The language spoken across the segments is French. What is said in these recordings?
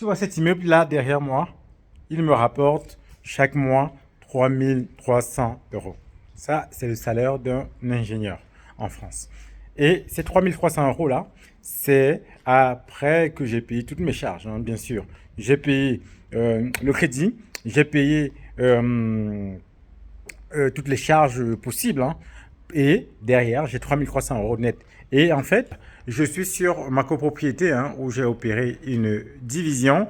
Tu vois cet immeuble-là derrière moi, il me rapporte chaque mois 3 300 euros. Ça, c'est le salaire d'un ingénieur en France. Et ces 3 300 euros-là, c'est après que j'ai payé toutes mes charges, hein, bien sûr. J'ai payé le crédit, j'ai payé toutes les charges possibles, hein, et derrière, j'ai 3 300 euros net. Et en fait, je suis sur ma copropriété, hein, où j'ai opéré une division.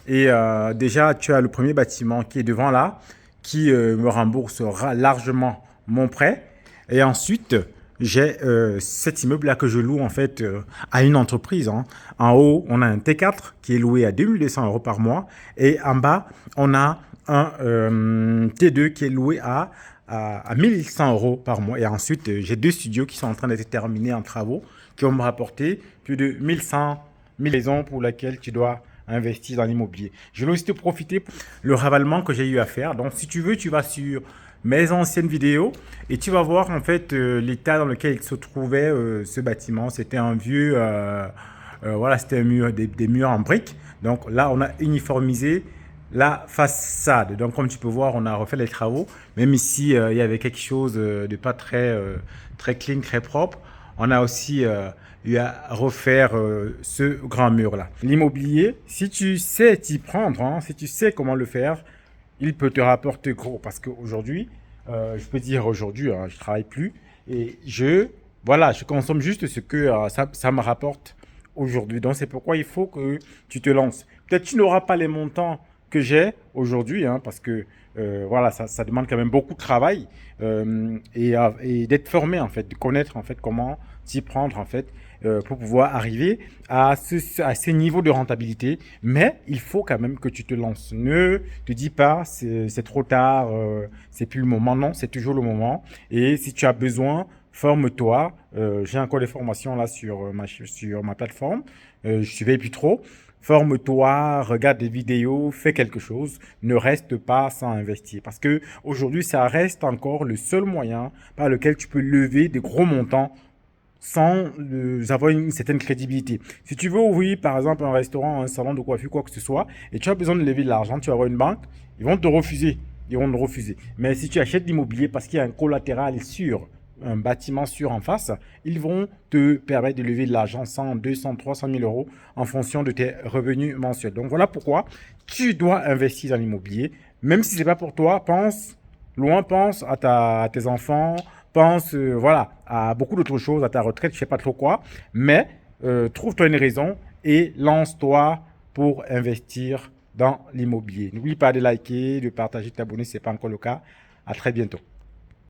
Et déjà, tu as le premier bâtiment qui est devant là, qui me remboursera largement mon prêt. Et ensuite, j'ai cet immeuble-là que je loue en fait à une entreprise, hein. En haut, on a un T4 qui est loué à 2200 euros par mois. Et en bas, on a un T2 qui est loué à 1100 euros par mois. Et ensuite, j'ai deux studios qui sont en train d'être terminés en travaux, qui vont me rapporter plus de 1100 raisons pour lesquelles tu dois investir dans l'immobilier. Je vais aussi te profiter pour le ravalement que j'ai eu à faire. Donc, si tu veux, tu vas sur mes anciennes vidéos et tu vas voir en fait l'état dans lequel il se trouvait ce bâtiment. C'était un vieux, voilà, c'était un mur, des murs en briques. Donc là, on a uniformisé la façade. Donc, comme tu peux voir, on a refait les travaux. Même ici, il y avait quelque chose de pas très clean, très propre. On a aussi eu à refaire ce grand mur-là. L'immobilier, si tu sais t'y prendre, hein, si tu sais comment le faire, il peut te rapporter gros. Parce qu'aujourd'hui, je peux dire aujourd'hui, hein, je ne travaille plus et voilà, je consomme juste ce que ça me rapporte aujourd'hui. Donc, c'est pourquoi il faut que tu te lances. Peut-être que tu n'auras pas les montants que j'ai aujourd'hui, hein, parce que voilà, ça demande quand même beaucoup de travail et d'être formé en fait, de connaître en fait comment s'y prendre en fait pour pouvoir arriver à ces niveaux de rentabilité. Mais il faut quand même que tu te lances. Ne te dis pas c'est trop tard, c'est plus le moment. Non, c'est toujours le moment. Et si tu as besoin, forme-toi. J'ai encore des formations là sur ma plateforme. Je suivais plus trop. Forme-toi, regarde des vidéos, fais quelque chose, ne reste pas sans investir. Parce que aujourd'hui, ça reste encore le seul moyen par lequel tu peux lever des gros montants sans avoir une certaine crédibilité. Si tu veux ouvrir, par exemple, un restaurant, un salon de coiffure, quoi que ce soit, et tu as besoin de lever de l'argent, tu vas avoir une banque, ils vont te refuser. Ils vont te refuser. Mais si tu achètes l'immobilier parce qu'il y a un collatéral sûr, un bâtiment sûr en face, ils vont te permettre de lever de l'argent 100, 200, 300 000 euros en fonction de tes revenus mensuels. Donc voilà pourquoi tu dois investir dans l'immobilier. Même si ce n'est pas pour toi, pense loin, pense à tes enfants, pense voilà, à beaucoup d'autres choses, à ta retraite, je ne sais pas trop quoi. Mais trouve-toi une raison et lance-toi pour investir dans l'immobilier. N'oublie pas de liker, de partager, de t'abonner si ce n'est pas encore le cas. À très bientôt.